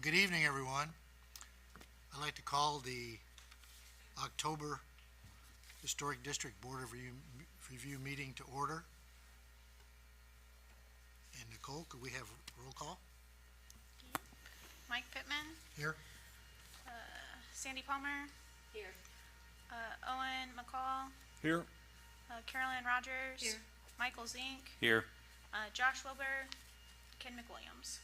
Good evening, everyone. I'd like to call the October Historic District Board of Review meeting to order. And Nicole, could we have roll call? Mike Pittman, Here. Sandy Palmer, Here. Owen McCall, Here. Carolyn Rogers, Here. Michael Zink, Here. Josh Wilbur, Ken McWilliams.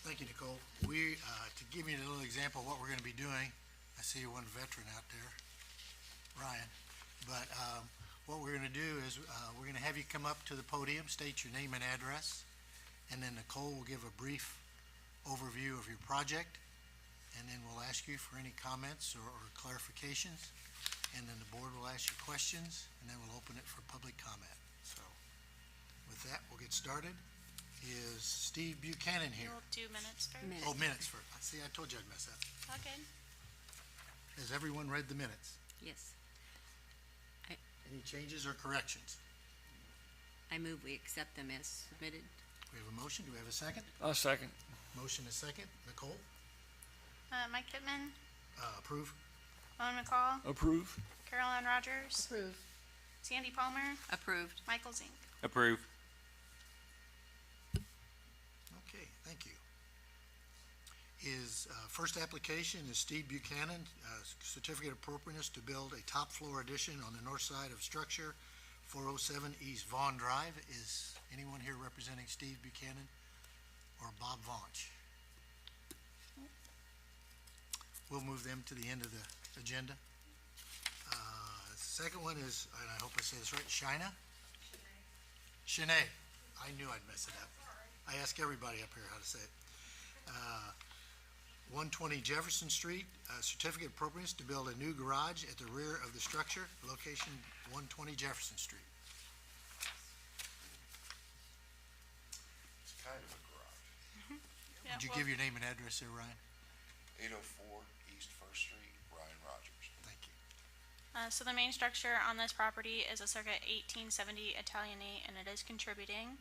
Thank you, Nicole. To give you a little example of what we're going to be doing, I see one veteran out there, Ryan. But what we're going to do is we're going to have you come up to the podium, state your name and address, and then Nicole will give a brief overview of your project, and then we'll ask you for any comments or clarifications, and then the board will ask you questions, and then we'll open it for public comment. So with that, we'll get started. Is Steve Buchanan here? You'll do minutes first. Oh, minutes first. See, I told you I'd mess up. All good. Has everyone read the minutes? Yes. Any changes or corrections? I move we accept them as submitted. We have a motion. Do we have a second? I'll second. Motion is second. Nicole? Mike Pittman, Approve? Owen McCall, Approve. Carolyn Rogers, Approve. Sandy Palmer, Approved. Michael Zink. Approve. Okay, thank you. His first application is Steve Buchanan, certificate of appropriateness to build a top floor addition on the north side of structure 407 East Vaughn Drive. Is anyone here representing Steve Buchanan or Bob Vaunch? We'll move them to the end of the agenda. Second one is, and I hope I say this right, Shina? Shanae. I knew I'd mess it up. I ask everybody up here how to say it. 120 Jefferson Street, certificate of appropriateness to build a new garage at the rear of the structure, location 120 Jefferson Street. It's kind of a garage. Yeah, Would you well, give your name and address there, Ryan? 804 East First Street, Ryan Rogers. Thank you. So the main structure on this property is a circa 1870 Italianate, and it is contributing.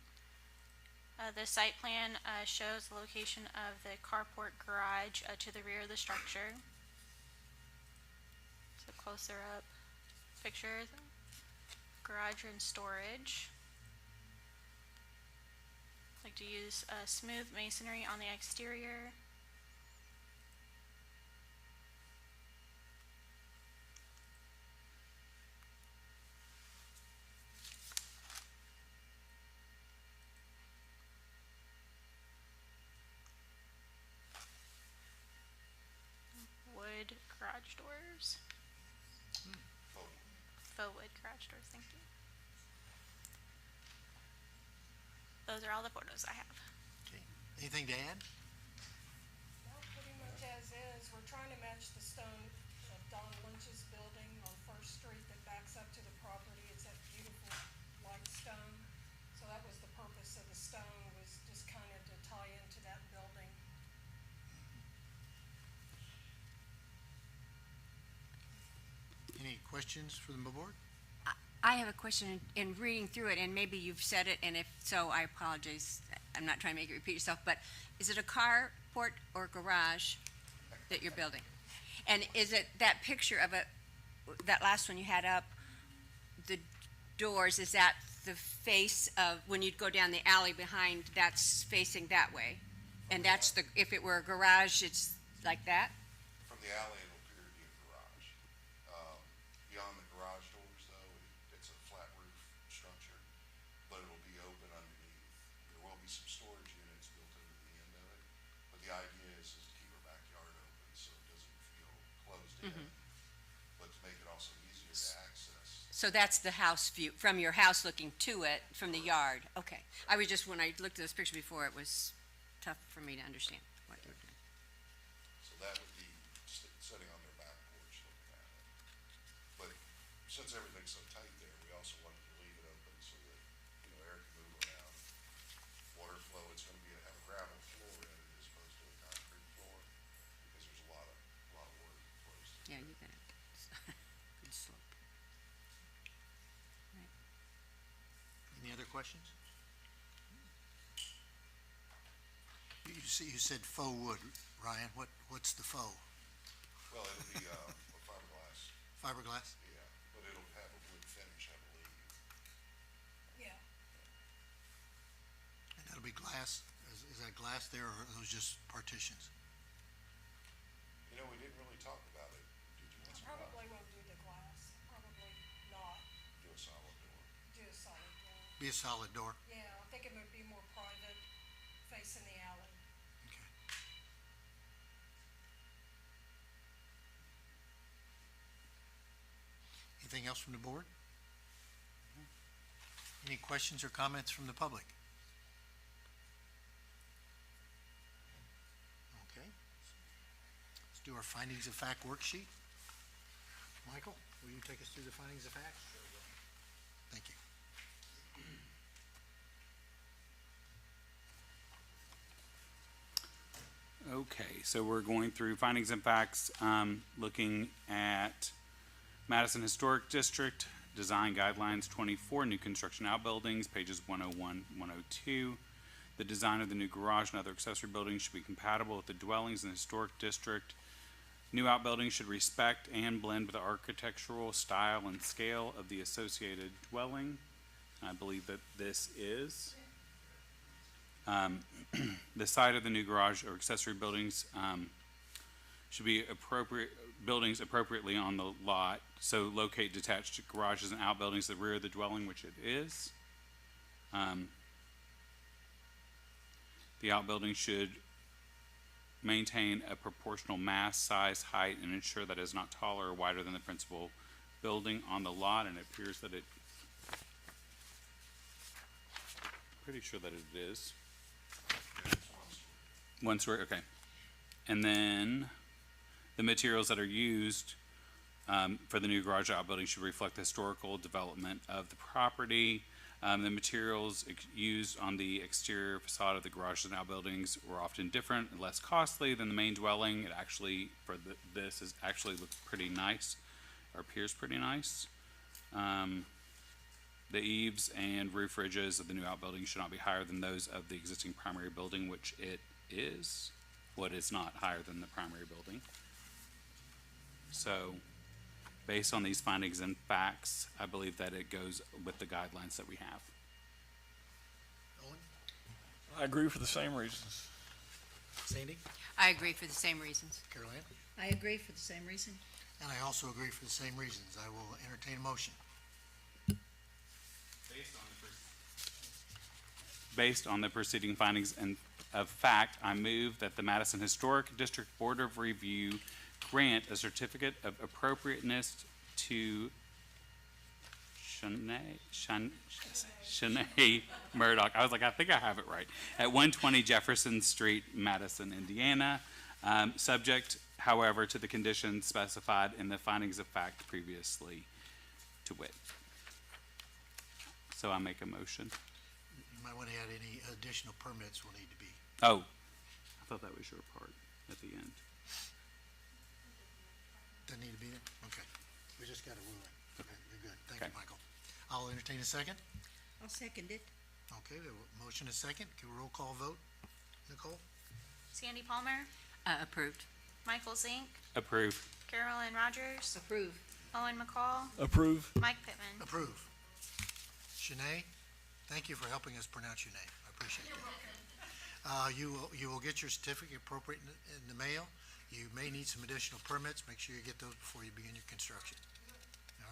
The site plan shows the location of the carport garage to the rear of the structure. So closer up picture, garage and storage. Like to use smooth masonry on the exterior. Wood garage doors. Vote. Faux wood garage doors, thank you. Those are all the photos I have. Okay. Anything to add? No, pretty much as is. We're trying to match the stone of Don Lynch's building on First Street that backs up to the property. It's that beautiful white stone. So that was the purpose of the stone, was just kind of to tie into that building. Any questions from the board? I have a question in reading through it, and maybe you've said it, and if so, I apologize. I'm not trying to make you repeat yourself, but is it a carport or garage that you're building? And is it that picture of that last one you had up, the doors, is that the face of, when you'd go down the alley behind, that's facing that way? And that's if it were a garage, it's like that? From the alley, it'll appear to be a garage. Beyond the garage doors, though, it's a flat roof structure, but it'll be open underneath. There will be some storage units built into the end of it, but the idea is to keep our backyard open so it doesn't feel closed in, but to make it also easier to access. So that's the house view, from your house looking to it, from the yard, okay. I was just, when I looked at this picture before, it was tough for me to understand what you were doing. So that would be sitting on their back porch looking at it. But since everything's so tight there, we also wanted to leave it open so that, air can move around. Water flow, it's gonna have a gravel floor in it as opposed to a concrete floor, because there's a lot of water that flows through. Yeah, you got it. Good slope. Right. Any other questions? You you said faux wood, Ryan. What's the faux? Well, it'll be, fiberglass, Fiberglass? yeah, but it'll have a wood finish, I believe. Yeah, And that'll be glass? Is that glass there, or are those just partitions? You know, we didn't really talk about it. Did you want some? probably won't do the glass, probably not Do a solid door. do a solid door. Be a solid door? Yeah, I think it would be more private, facing the alley. Okay. Anything else from the board? Any questions or comments from the public? Okay. Let's do our findings of fact worksheet. Michael, will you take us through the findings of fact? Thank you. Okay, so we're going through findings and facts, looking at Madison Historic District, Design Guidelines 24, New Construction Outbuildings, pages 101, 102. The design of the new garage and other accessory buildings should be compatible with the dwellings in the historic district. New outbuildings should respect and blend with the architectural style and scale of the associated dwelling. I believe that this is. The site of the new garage or accessory buildings should be buildings appropriately on the lot. So locate detached garages and outbuildings at the rear of the dwelling, which it is. The outbuilding should maintain a proportional mass, size, height, and ensure that it is not taller or wider than the principal building on the lot, and it appears that pretty sure that it is. One story, okay. And then the materials that are used for the new garage outbuilding should reflect the historical development of the property. The materials used on the exterior facade of the garages and outbuildings were often different and less costly than the main dwelling. It actually, for this, is actually looks pretty nice, or appears pretty nice. The eaves and roof ridges of the new outbuilding should not be higher than those of the existing primary building, which it is. What is not higher than the primary building. So, based on these findings and facts, I believe that it goes with the guidelines that we have. Owen? I agree for the same reasons. Sandy? I agree for the same reasons. Caroline? I agree for the same reason. And I also agree for the same reasons. I will entertain a motion. Based on the preceding findings and of fact, I move that the Madison Historic District Board of Review grant a certificate of appropriateness to Shanae Murdoch. I was like, I think I have it right. At 120 Jefferson Street, Madison, Indiana. Subject, however, to the conditions specified in the findings of fact previously to wit. So I make a motion. You might want to add any additional permits will need to be. Oh, I thought that was your part at the end. Doesn't need to be there? Okay. We just got a ruling. Okay, you're good. Thank you, Okay. Michael. I'll entertain a second. I'll second it. Okay, the motion is second. Can we roll call vote? Nicole? Sandy Palmer, Approved. Michael Zink, Approve. Carolyn Rogers, Approve. Owen McCall, Approve. Mike Pittman. Approve. Shanae, thank you for helping us pronounce your name. I appreciate that. You will get your certificate appropriate in the mail. You may need some additional permits. Make sure you get those before you begin your construction.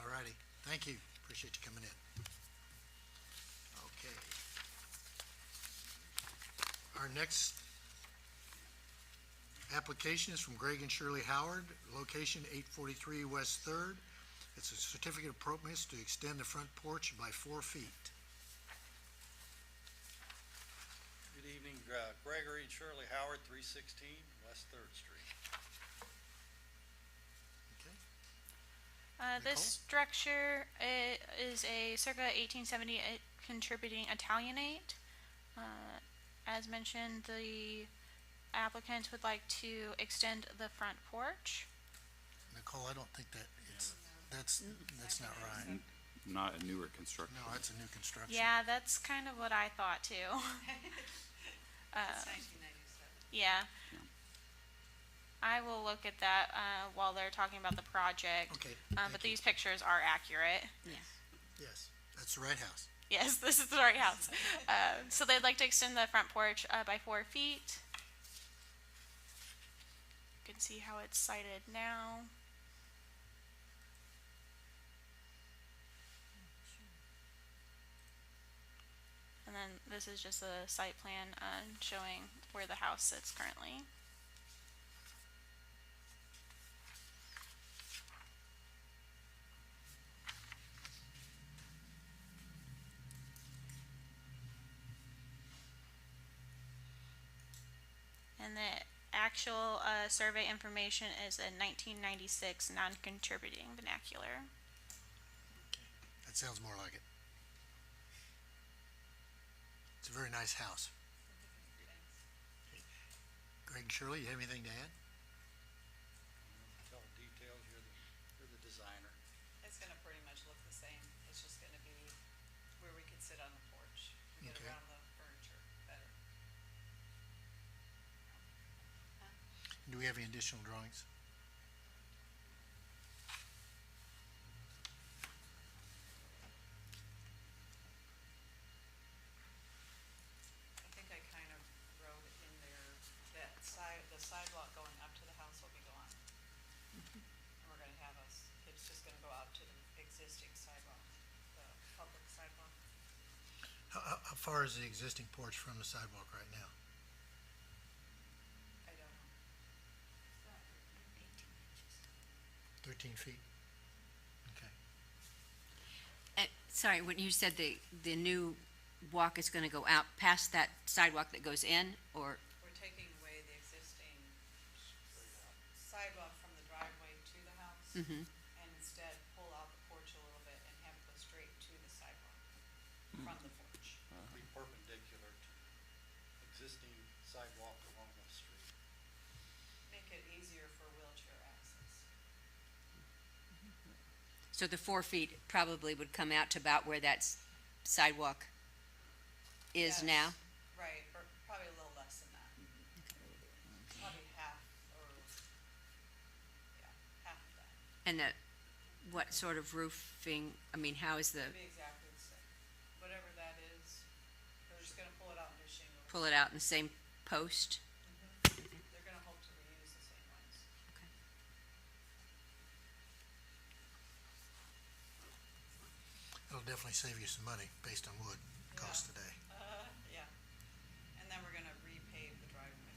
All righty. Thank you. Appreciate you coming in. Okay. Our next application is from Greg and Shirley Howard, location 843 West Third. It's a certificate of appropriateness to extend the front porch by 4 feet. Good evening, Gregory and Shirley Howard, 316 West Third Street. Okay. This Nicole? structure is a circa 1870 contributing Italianate. As mentioned, the applicant would like to extend the front porch. Nicole, I don't think that's not right. Not a newer construction. No, that's a new construction. Yeah, that's kind of what I thought too. Yeah. I will look at that, while they're talking about the project. Okay, But thank you. these pictures are accurate. Yes, that's the right house. Yes, this is the right house. So they'd like to extend the front porch, by 4 feet. You can see how it's sited now. And then this is just a site plan, showing where the house sits currently. And the actual, survey information is a 1996 non-contributing vernacular. That sounds more like it. It's a very nice house. Greg, Shirley, you have anything to add? Tell the details, you're the designer. It's gonna pretty much look the same, it's just gonna be where we could sit on the porch, and get Okay. around the furniture better. Do we have any additional drawings? I think I kind of wrote in there that the sidewalk going up to the house will be gone. And we're gonna have it's just gonna go out to the existing sidewalk, the public sidewalk. How far is the existing porch from the sidewalk right now? I don't know. 13 feet? Okay. Sorry, when you said the new walk is gonna go out past that sidewalk that goes in, or, We're taking away the existing sidewalk from the driveway to the house. And instead pull out the porch a little bit and have it go straight to the sidewalk from the porch. Be perpendicular to existing sidewalk along the street. Make it easier for wheelchair access. so the 4 feet probably would come out to about where that sidewalk is Yes, now? Right, or probably a little less than that. Probably half or, yeah, half of that. And what sort of roofing, I mean, how is It'll be exactly the same. Whatever that is, they're just gonna pull it out into shingles. pull it out in the same post? They're gonna hope to reuse the same ones. It'll definitely save you some money based on wood cost today. Yeah. And then we're gonna repave the driveway.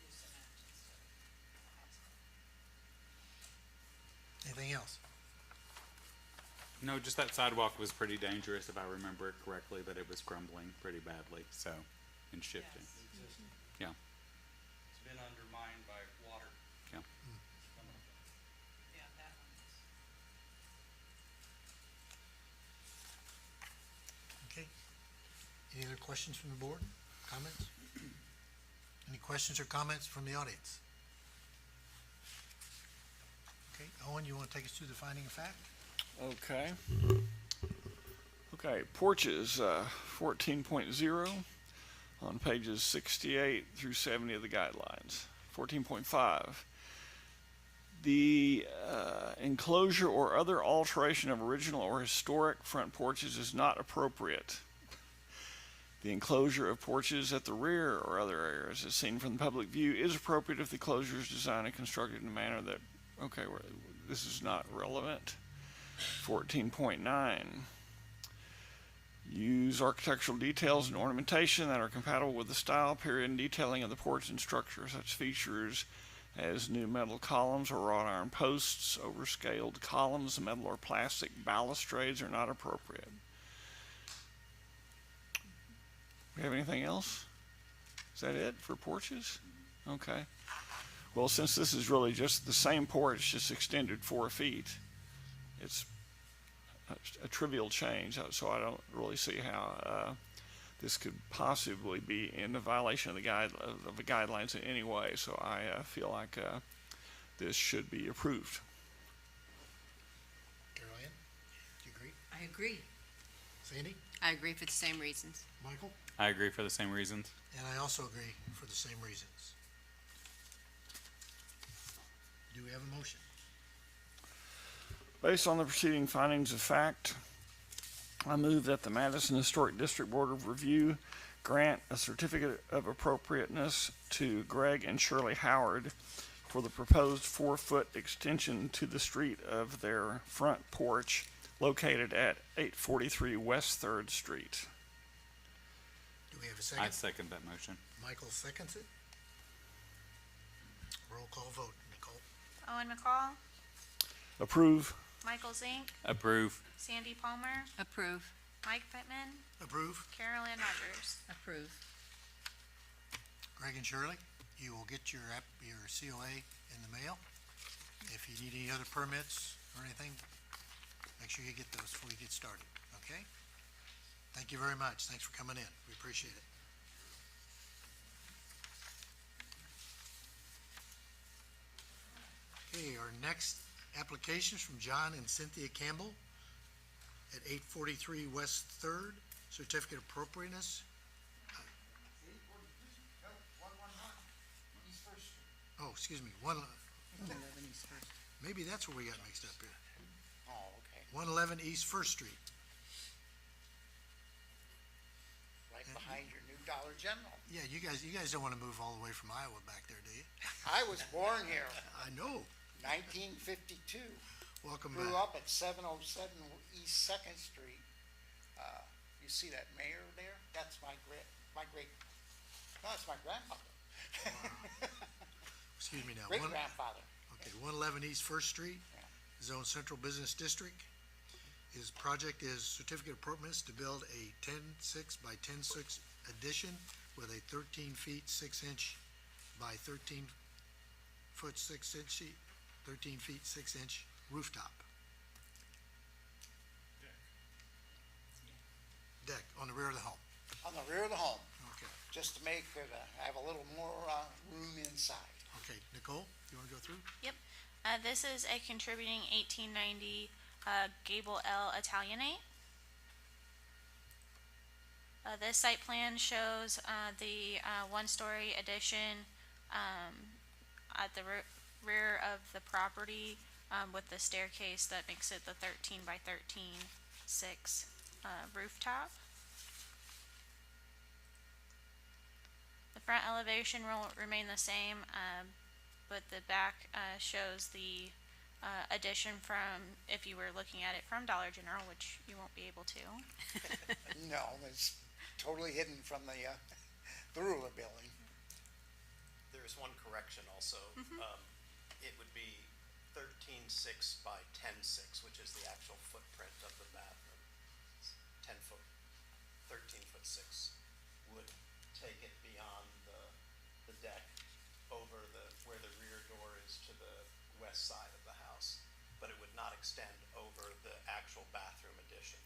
Use cement instead of asphalt. Anything else? No, just that sidewalk was pretty dangerous, if I remember it correctly, that it was crumbling pretty badly, so, and shifting. Yes. The existing, Yeah, it's been undermined by water. yeah. It's coming up. Yeah, that one is. Okay. Any other questions from the board? Comments? Any questions or comments from the audience? Okay, Owen, you want to take us through the finding of fact? Okay. Okay, porches, 14.0 on pages 68 through 70 of the guidelines. 14.5. The enclosure or other alteration of original or historic front porches is not appropriate. The enclosure of porches at the rear or other areas, as seen from the public view, is appropriate if the enclosure is designed and constructed in a manner that, okay, this is not relevant. 14.9. Use architectural details and ornamentation that are compatible with the style, period, and detailing of the porch and structure. Such features as new metal columns or wrought iron posts, overscaled columns, metal or plastic balustrades are not appropriate. We have anything else? Is that it for porches? Okay. Well, since this is really just the same porch, just extended 4 feet, it's a trivial change, so I don't really see how this could possibly be in a violation of the guidelines in any way. So I feel like this should be approved. Carol Ann, do you agree? I agree. Sandy? I agree for the same reasons. Michael? I agree for the same reasons. And I also agree for the same reasons. Do we have a motion? Based on the preceding findings of fact, I move that the Madison Historic District Board of Review grant a certificate of appropriateness to Greg and Shirley Howard for the proposed 4-foot extension to the street of their front porch located at 843 West 3rd Street. Do we have a I second? second that motion. Michael seconds it. Roll call vote. Nicole? Owen McCall, Approve. Michael Zink, Approve. Sandy Palmer, Approve. Mike Pittman, Approve. Carol Ann Rogers. Approve. Greg and Shirley, you will get your COA in the mail. If you need any other permits or anything, make sure you get those before you get started, okay? Thank you very much. Thanks for coming in. We appreciate it. Okay, our next application is from John and Cynthia Campbell at 843 West 3rd, certificate of appropriateness. Oh, excuse me, 11 East First. maybe that's where we got mixed up here. Oh, okay. 111 East First Street. Right behind your new Dollar General. Yeah, you guys don't want to move all the way from Iowa back there, do you? I was born here, I know. 1952. Welcome Grew back. up at 707 East Second Street. You see that mayor there? That's my grandfather. Excuse me now. Great grandfather. Okay, 111 East First Street, Zone Central Business District. His project is certificate of appropriateness to build a 10.6 by 10.6 addition with a 13 feet 6 inch by 13 foot 6 inch, 13 feet 6 inch rooftop. Deck on the rear of the home. On the rear of the home, Okay, just to make it, have a little more, room inside. okay. Nicole, you want to go through? This is a contributing 1890 gable L Italianate. This site plan shows the one-story addition at the rear of the property with the staircase that makes it the 13 by 13 6 rooftop. The front elevation will remain the same, but the back shows the addition from, if you were looking at it from Dollar General, which you won't be able to. No, it's totally hidden from the ruler building. There's one correction also. It would be 13.6 by 10.6, which is the actual footprint of the bathroom. 10 foot, 13 foot 6 would take it beyond the deck over where the rear door is to the west side of the house, but it would not extend over the actual bathroom addition.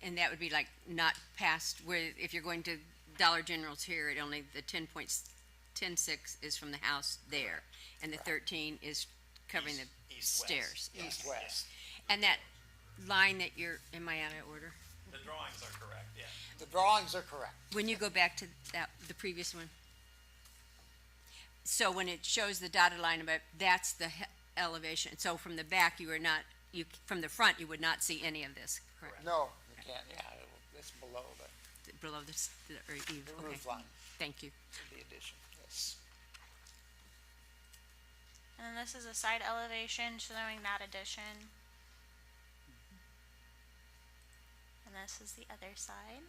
And that would be like not past where, if you're going to Dollar General's here, it only, the 10.6 is from the house there. And the 13 is covering the East-west. stairs. Yes, East-west. And that line that you're, am I out of order? The drawings are correct, yeah. The drawings are correct. When you go back to that, the previous one. So when it shows the dotted line about, that's the elevation. So from the back, you are not, from the front, you would not see any of this, correct? No, you can't, it's below Below this, or eve, the okay. roof line, Thank you. the addition, yes. And then this is a side elevation showing that addition. And this is the other side.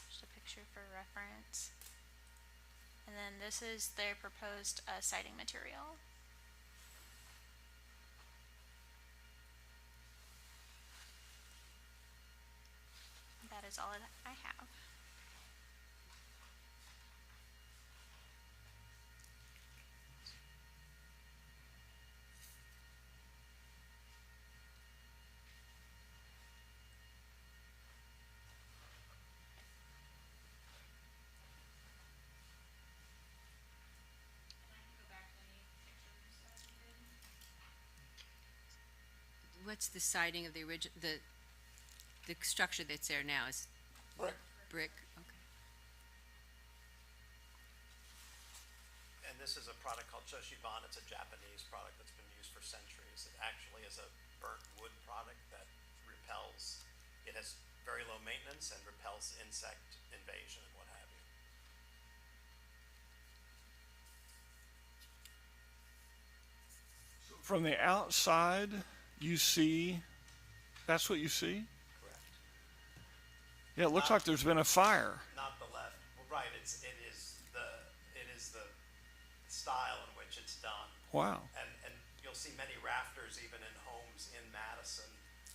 Just a picture for reference. And then this is their proposed siding material. That is all that I have. what's the siding of the the structure that's there now is Brick. brick? Okay. And this is a product called Joshiban. It's a Japanese product that's been used for centuries. It actually is a burnt wood product that repels. It has very low maintenance and repels insect invasion and what have you. From the outside, you see, that's what you see? Correct. Yeah, it looks like there's been a fire. Not the left. Well, right. It is the style in which it's done. Wow. And you'll see many rafters even in homes in Madison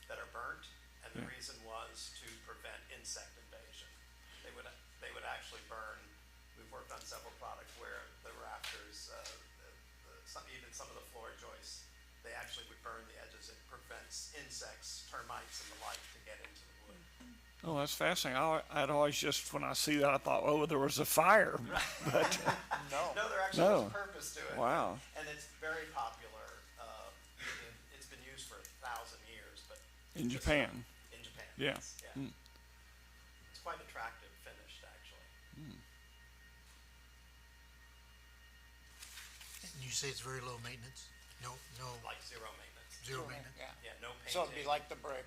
that are burnt, and the Yeah. reason was to prevent insect invasion. They would actually burn. We've worked on several products where the rafters, even some of the floor joists, they actually would burn the edges. It prevents insects, termites, and the like to get into the wood. Oh, that's fascinating. I'd always just, when I see that, I thought, oh, there was a fire. But, No, there actually No. was purpose to it. wow. And it's very popular. It's been used for 1,000 years, but In Japan. in Japan. Yeah. Yes, yeah. Mm. It's quite attractive finished, actually. And you say it's very low maintenance? No, Like zero maintenance. zero maintenance? Yeah. Yeah, no painting. So it'd be like the brick,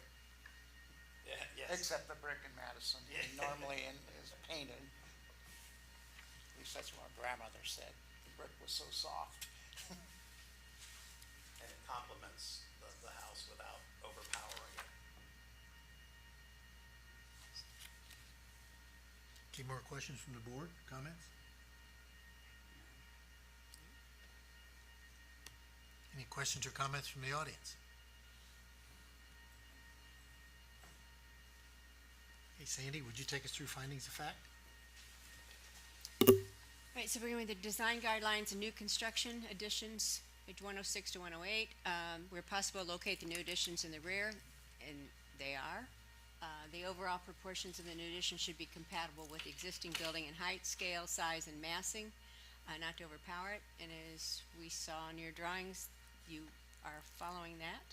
Yeah, yes. except the brick in Madison Yeah. normally is painted. At least that's what my grandmother said. The brick was so soft. And it complements the house without overpowering it. Any more questions from the board, comments? Any questions or comments from the audience? Hey Sandy, would you take us through findings of fact? Right, so we're going with the design guidelines and new construction additions, page 106 to 108. Where possible, locate the new additions in the rear, and they are. The overall proportions of the new addition should be compatible with the existing building in height, scale, size, and massing, not to overpower it. And as we saw in your drawings, you are following that.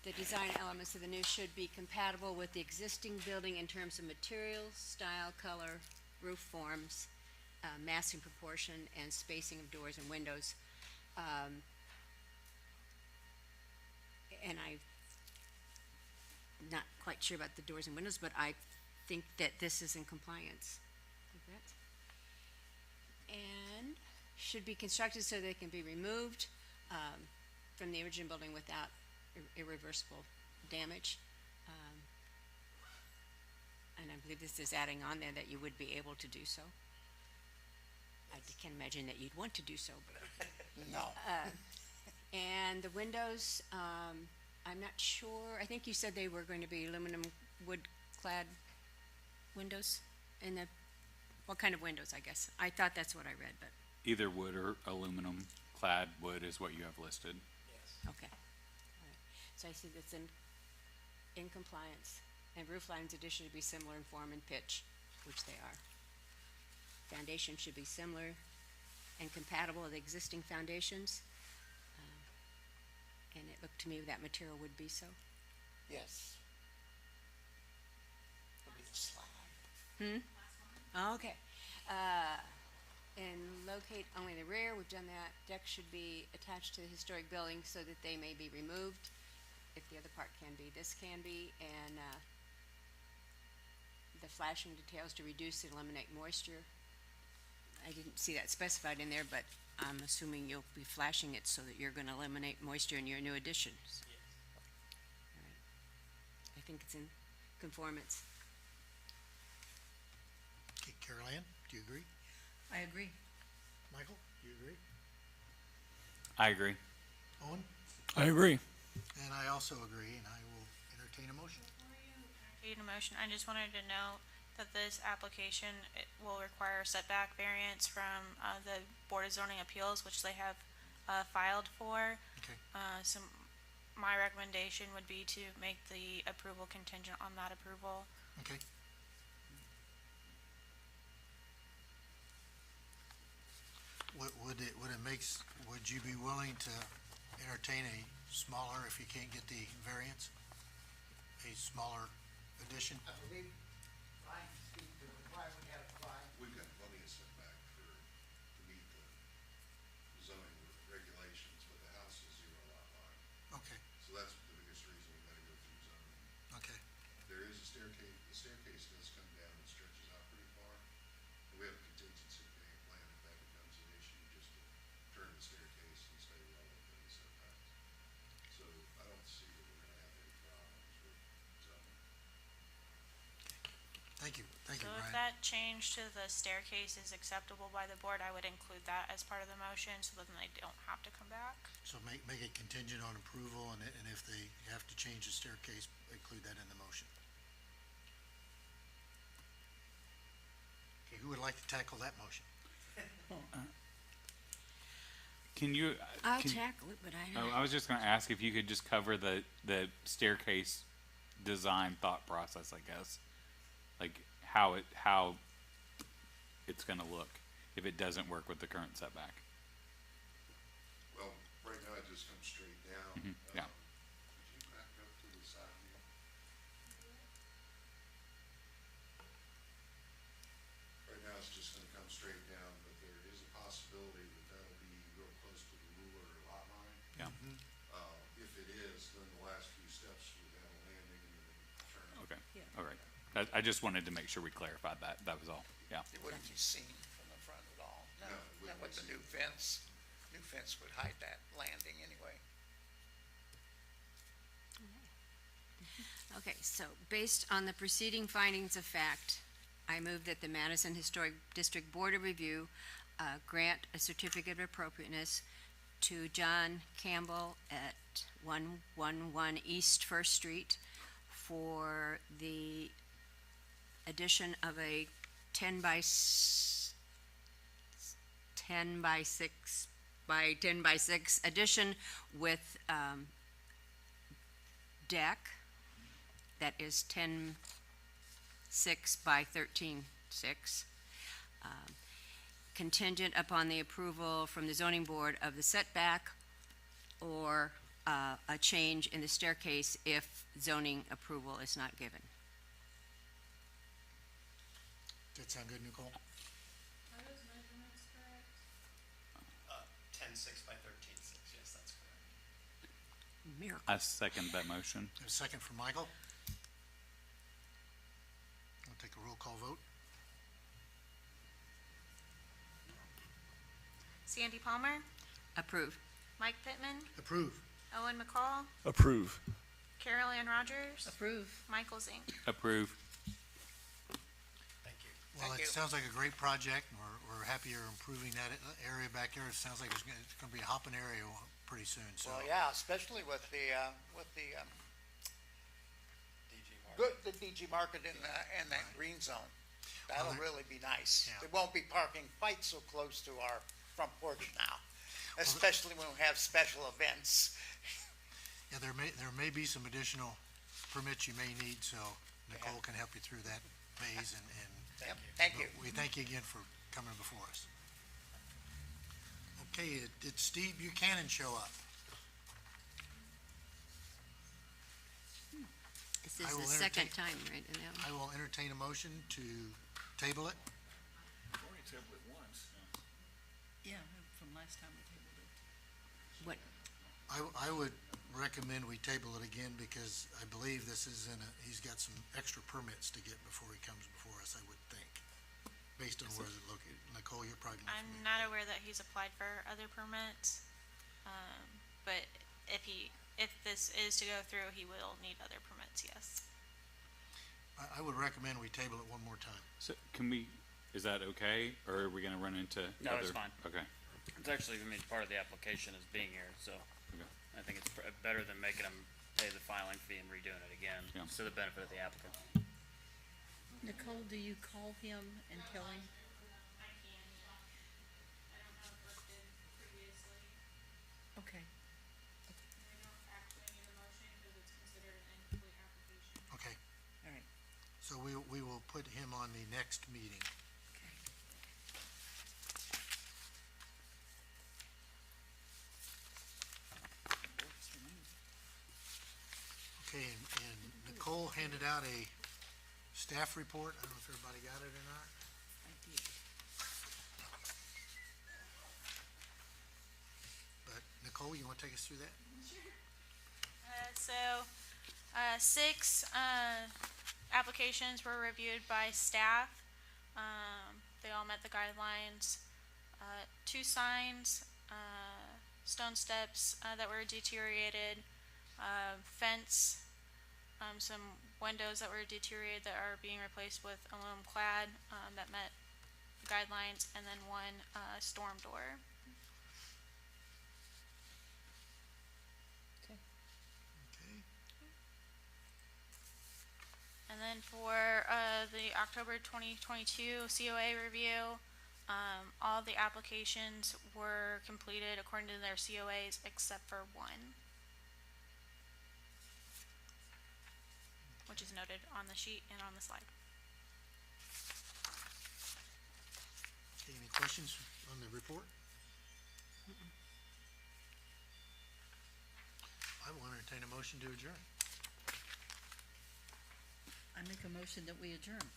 The design elements of the new should be compatible with the existing building in terms of materials, style, color, roof forms, massing proportion, and spacing of doors and windows. And I'm not quite sure about the doors and windows, but I think that this is in compliance with that. And should be constructed so they can be removed from the original building without irreversible damage. And I believe this is adding on there that you would be able to do so. I can't imagine that you'd want to do so, but. No. And the windows, I'm not sure, I think you said they were going to be aluminum wood-clad windows in the, what kind of windows, I guess? I thought that's what I read, but, Either wood or aluminum clad wood is what you have listed. Yes. okay. All right. So I see that's in compliance. And roof lines addition should be similar in form and pitch, which they are. Foundation should be similar and compatible with existing foundations. And it looked to me that material would be so. Yes. It'll be the slab. Okay. And locate only the rear, we've done that. Deck should be attached to the historic building so that they may be removed, if the other part can be. This can be, and the flashing details to reduce and eliminate moisture. I didn't see that specified in there, but I'm assuming you'll be flashing it so that you're gonna eliminate moisture in your new additions. Yes. All right. I think it's in conformance. Okay, Carol Ann, do you agree? I agree. Michael, do you agree? I agree. Owen? I agree. And I also agree, and I will entertain a motion. Entertain a motion. I just wanted to note that this application, it will require a setback variance from, the Board of Zoning Appeals, which they have, filed for. Okay. So my recommendation would be to make the approval contingent on that approval. Okay. Would it makes, would you be willing to entertain a smaller, if you can't get the variance, a smaller addition? I believe Brian can speak to it. Brian, we had a Brian. We've got plenty of setback to meet the zoning regulations, but the house is 0 lot line. Okay, So that's the biggest reason we gotta go through zoning. okay. There is a staircase, the staircase does come down and stretches out pretty far. And we have a contingency plan if that becomes an issue, just to turn the staircase and stay well within the setbacks. So I don't see that we're gonna have any problems with zoning. Thank you, So if Brian. that change to the staircase is acceptable by the board, I would include that as part of the motion, so then they don't have to come back. So make it contingent on approval, and if they have to change the staircase, include that in the motion. Okay, who would like to tackle that motion? Can you? I'll can- tackle it, but I Oh, don't. I was just gonna ask if you could just cover the staircase design thought process, I guess. Like how it's gonna look if it doesn't work with the current setback. Well, right now it just comes straight down. Yeah. Could you back up to the side view? Right now it's just gonna come straight down, but there is a possibility that that'll be real close to the ruler or lot line. Yeah. If it is, then the last few steps would have a landing and then turn. Okay. Yeah. All right. I just wanted to make sure we clarified that. That was all. Yeah. It wouldn't be seen from the front at all. No, it wouldn't With be the new fence would hide that landing anyway. Okay, so based on the preceding findings of fact, I move that the Madison Historic District Board of Review grant a certificate of appropriateness to John Campbell at 111 East First Street for the addition of a 10 by 6 addition with deck that is 10.6 by 13.6, contingent upon the approval from the zoning board of the setback or a change in the staircase if zoning approval is not given. Does that sound good, Nicole? Are those measurements correct? 10.6 by 13.6, yes, that's correct. Miracle. I second that motion. A second from Michael. I'll take a roll call vote. Sandy Palmer, Approve. Mike Pittman, Approve. Owen McCall, Approve. Carol Ann Rogers, Approve. Michael Zink. Approve. Thank you. Well, Thank it you. sounds like a great project, and we're happy you're improving that area back there. It sounds like it's gonna be a hopping area pretty soon, so. Well, yeah, especially with the DG Mark. good, the DG market in that green zone. That'll Well, really be nice. Yeah. They won't be parking quite so close to our front porch now, especially when we have special events. Yeah, there may be some additional permits you may need, so Nicole can help you through that phase, and Yep, thank you. we thank you again for coming before us. Okay, did Steve Buchanan show up? This I is will the second entertain- time, right? in that one? I will entertain a motion to table it. Only tabled it once. Yeah, from last time we tabled it. What, I would recommend we table it again, because I believe this is he's got some extra permits to get before he comes before us, I would think, based on where they're located. Nicole, you're probably more I'm familiar. not aware that he's applied for other permits, but if this is to go through, he will need other permits, yes. I would recommend we table it one more time. So is that okay, or are we gonna run into No, it's other- fine. Okay. It's actually, I mean, part of the application is being here, so Okay. I think it's better than making them pay the filing fee and redoing it again. Yeah. It's to the benefit of the applicant. Nicole, do you call him and tell him? I can, yeah. I don't know if Brooke did previously. Okay. I don't actually need a motion because it's considered an incomplete application. Okay, All right. so we will put him on the next meeting. Nicole handed out a staff report. I don't know if everybody got it or not. I did. But Nicole, you want to take us through that? Six applications were reviewed by staff. They all met the guidelines. Two signs, stone steps that were deteriorated, fence, some windows that were deteriorated that are being replaced with aluminum clad that met guidelines, and then one storm door. Okay. And then for the October 2022 COA review, all the applications were completed according to their COAs except for one, which is noted on the sheet and on the slide. Okay, any questions on the report? I will entertain a motion to adjourn. I make a motion that we adjourn.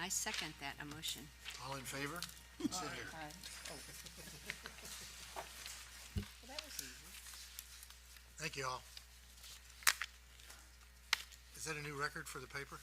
I second that emotion. All in favor? Sit here. Aye. Oh. Well, that was easy. Thank you all. Is that a new record for the paper?